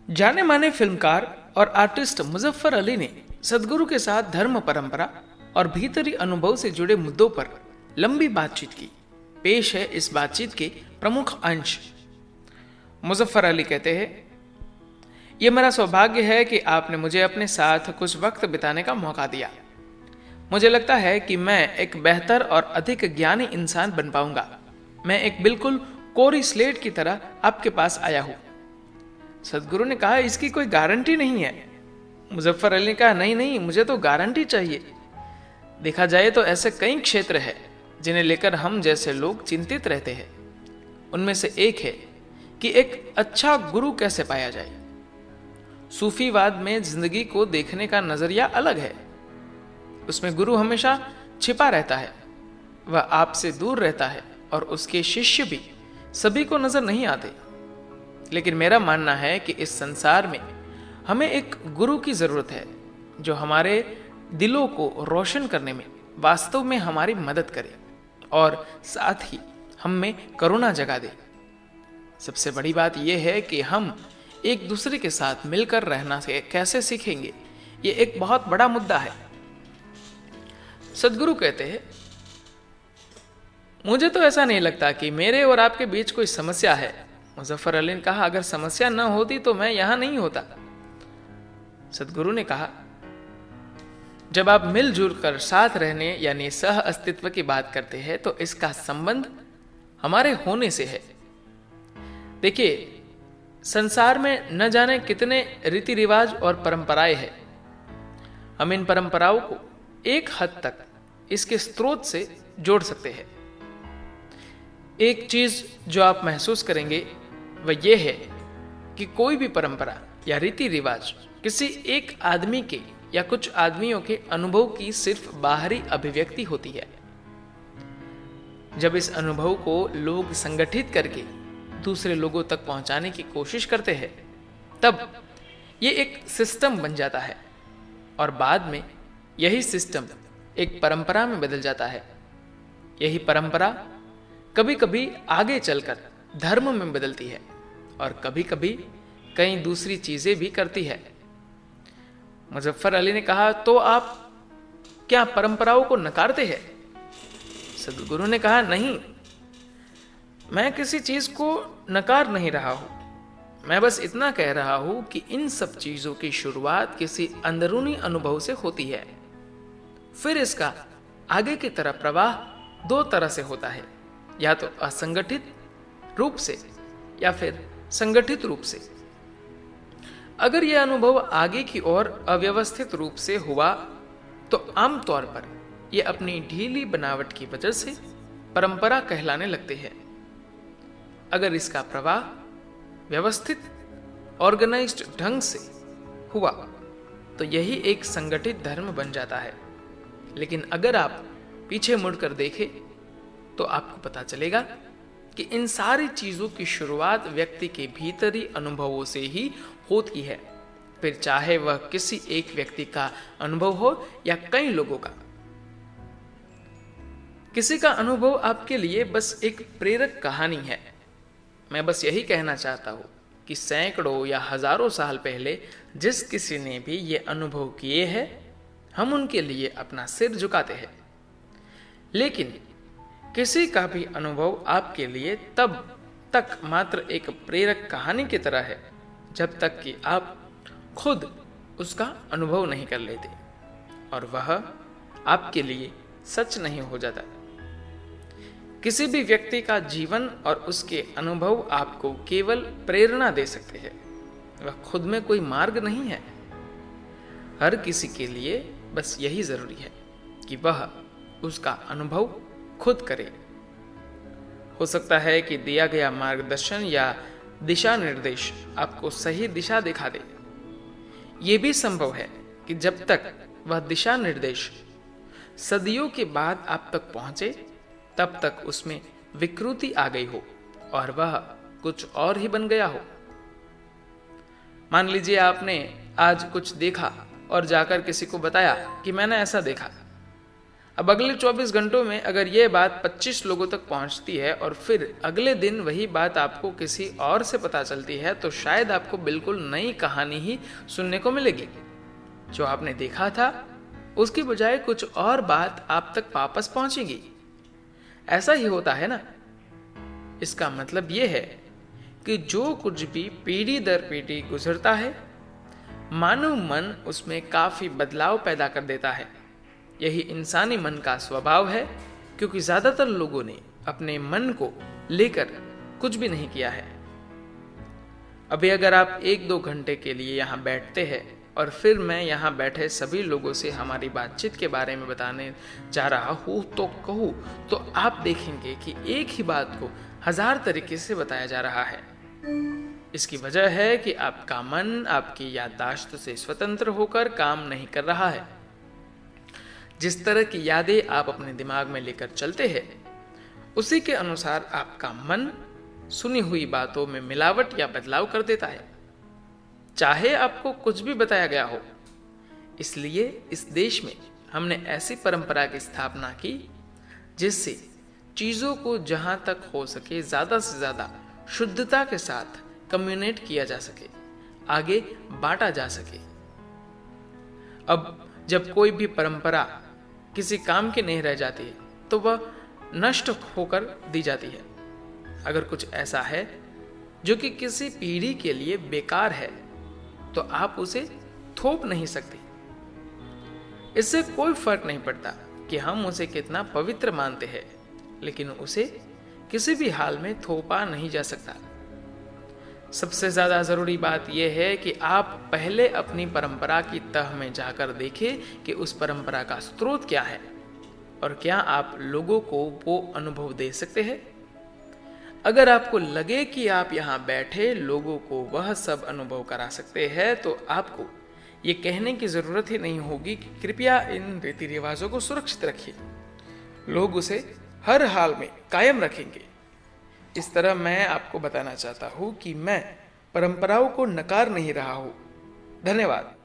जाने माने फिल्मकार और आर्टिस्ट मुजफ्फर अली ने सदगुरु के साथ धर्म परंपरा और भीतरी अनुभव से जुड़े मुद्दों पर लंबी बातचीत की। पेश है इस बातचीत के प्रमुख अंश। मुजफ्फर अली कहते हैं, यह मेरा सौभाग्य है कि आपने मुझे अपने साथ कुछ वक्त बिताने का मौका दिया। मुझे लगता है कि मैं एक बेहतर और अधिक ज्ञानी इंसान बन पाऊंगा। मैं एक बिल्कुल कोरी स्लेट की तरह आपके पास आया हूं। सदगुरु ने कहा, इसकी कोई गारंटी नहीं है। मुजफ्फर अली ने कहा, नहीं नहीं, मुझे तो गारंटी चाहिए। देखा जाए तो ऐसे कई क्षेत्र हैं जिन्हें लेकर हम जैसे लोग चिंतित रहते हैं। उनमें से एक है कि एक अच्छा गुरु कैसे पाया जाए। सूफीवाद में जिंदगी को देखने का नजरिया अलग है। उसमें गुरु हमेशा छिपा रहता है, वह आपसे दूर रहता है और उसके शिष्य भी सभी को नजर नहीं आते। लेकिन मेरा मानना है कि इस संसार में हमें एक गुरु की जरूरत है जो हमारे दिलों को रोशन करने में वास्तव में हमारी मदद करे और साथ ही हम में करुणा जगा दे। सबसे बड़ी बात यह है कि हम एक दूसरे के साथ मिलकर रहना से कैसे सीखेंगे, ये एक बहुत बड़ा मुद्दा है। सदगुरु कहते हैं, मुझे तो ऐसा नहीं लगता कि मेरे और आपके बीच कोई समस्या है। मुजफ्फर अली ने कहा, अगर समस्या न होती तो मैं यहां नहीं होता। सदगुरु ने कहा, जब आप मिलजुल कर साथ रहने यानी सह अस्तित्व की बात करते हैं तो इसका संबंध हमारे होने से है। देखिए, संसार में न जाने कितने रीति रिवाज और परंपराएं हैं। हम इन परंपराओं को एक हद तक इसके स्रोत से जोड़ सकते हैं। एक चीज जो आप महसूस करेंगे वह यह है कि कोई भी परंपरा या रीति रिवाज किसी एक आदमी के या कुछ आदमियों के अनुभव की सिर्फ बाहरी अभिव्यक्ति होती है। जब इस अनुभव को लोग संगठित करके दूसरे लोगों तक पहुंचाने की कोशिश करते हैं, तब ये एक सिस्टम बन जाता है और बाद में यही सिस्टम एक परंपरा में बदल जाता है। यही परंपरा कभी कभी आगे चलकर धर्म में बदलती है और कभी कभी कई दूसरी चीजें भी करती है। मुजफ्फर अली ने कहा, तो आप क्या परंपराओं को नकारते हैं? सदगुरु ने कहा, नहीं, मैं किसी चीज को नकार नहीं रहा हूं। मैं बस इतना कह रहा हूं कि इन सब चीजों की शुरुआत किसी अंदरूनी अनुभव से होती है। फिर इसका आगे की तरफ प्रवाह दो तरह से होता है, या तो असंगठित रूप से या फिर संगठित रूप से। अगर यह अनुभव आगे की ओर अव्यवस्थित रूप से हुआ तो आमतौर पर यह अपनी ढीली बनावट की वजह से परंपरा कहलाने लगते हैं। अगर इसका प्रवाह व्यवस्थित ऑर्गेनाइज्ड ढंग से हुआ तो यही एक संगठित धर्म बन जाता है। लेकिन अगर आप पीछे मुड़कर देखें तो आपको पता चलेगा कि इन सारी चीजों की शुरुआत व्यक्ति के भीतरी अनुभवों से ही होती है, फिर चाहे वह किसी एक व्यक्ति का अनुभव हो या कई लोगों का। किसी का अनुभव आपके लिए बस एक प्रेरक कहानी है। मैं बस यही कहना चाहता हूं कि सैकड़ों या हजारों साल पहले जिस किसी ने भी ये अनुभव किए हैं, हम उनके लिए अपना सिर झुकाते हैं। लेकिन किसी का भी अनुभव आपके लिए तब तक मात्र एक प्रेरक कहानी की तरह है जब तक कि आप खुद उसका अनुभव नहीं कर लेते और वह आपके लिए सच नहीं हो जाता। किसी भी व्यक्ति का जीवन और उसके अनुभव आपको केवल प्रेरणा दे सकते हैं, वह खुद में कोई मार्ग नहीं है। हर किसी के लिए बस यही जरूरी है कि वह उसका अनुभव खुद करे। हो सकता है कि दिया गया मार्गदर्शन या दिशा निर्देश आपको सही दिशा दिखा दे। यह भी संभव है कि जब तक वह दिशा निर्देश सदियों के बाद आप तक पहुंचे, तब तक उसमें विकृति आ गई हो और वह कुछ और ही बन गया हो। मान लीजिए आपने आज कुछ देखा और जाकर किसी को बताया कि मैंने ऐसा देखा। अब अगले 24 घंटों में अगर ये बात 25 लोगों तक पहुंचती है और फिर अगले दिन वही बात आपको किसी और से पता चलती है, तो शायद आपको बिल्कुल नई कहानी ही सुनने को मिलेगी। जो आपने देखा था उसकी बजाय कुछ और बात आप तक वापस पहुंचेगी। ऐसा ही होता है ना। इसका मतलब यह है कि जो कुछ भी पीढ़ी दर पीढ़ी गुजरता है, मानव मन उसमें काफी बदलाव पैदा कर देता है। यही इंसानी मन का स्वभाव है, क्योंकि ज्यादातर लोगों ने अपने मन को लेकर कुछ भी नहीं किया है। अभी अगर आप 1-2 घंटे के लिए यहाँ बैठते हैं और फिर मैं यहाँ बैठे सभी लोगों से हमारी बातचीत के बारे में बताने जा रहा हूँ तो आप देखेंगे कि एक ही बात को 1000 तरीके से बताया जा रहा है। इसकी वजह है कि आपका मन आपकी याददाश्त से स्वतंत्र होकर काम नहीं कर रहा है। जिस तरह की यादें आप अपने दिमाग में लेकर चलते हैं, उसी के अनुसार आपका मन सुनी हुई बातों में मिलावट या बदलाव कर देता है, चाहे आपको कुछ भी बताया गया हो। इसलिए इस देश में हमने ऐसी परंपरा की स्थापना की जिससे चीजों को जहां तक हो सके ज्यादा से ज्यादा शुद्धता के साथ कम्युनिकेट किया जा सके, आगे बांटा जा सके। अब जब कोई भी परंपरा किसी काम की नहीं रह जाती है तो वह नष्ट होकर दी जाती है। अगर कुछ ऐसा है जो कि किसी पीढ़ी के लिए बेकार है तो आप उसे थोप नहीं सकते। इससे कोई फर्क नहीं पड़ता कि हम उसे कितना पवित्र मानते हैं, लेकिन उसे किसी भी हाल में थोपा नहीं जा सकता। सबसे ज्यादा जरूरी बात यह है कि आप पहले अपनी परंपरा की तह में जाकर देखें कि उस परंपरा का स्रोत क्या है और क्या आप लोगों को वो अनुभव दे सकते हैं। अगर आपको लगे कि आप यहाँ बैठे लोगों को वह सब अनुभव करा सकते हैं, तो आपको ये कहने की जरूरत ही नहीं होगी कि कृपया इन रीति रिवाजों को सुरक्षित रखिए। लोग उसे हर हाल में कायम रखेंगे। इस तरह मैं आपको बताना चाहता हूं कि मैं परंपराओं को नकार नहीं रहा हूं। धन्यवाद।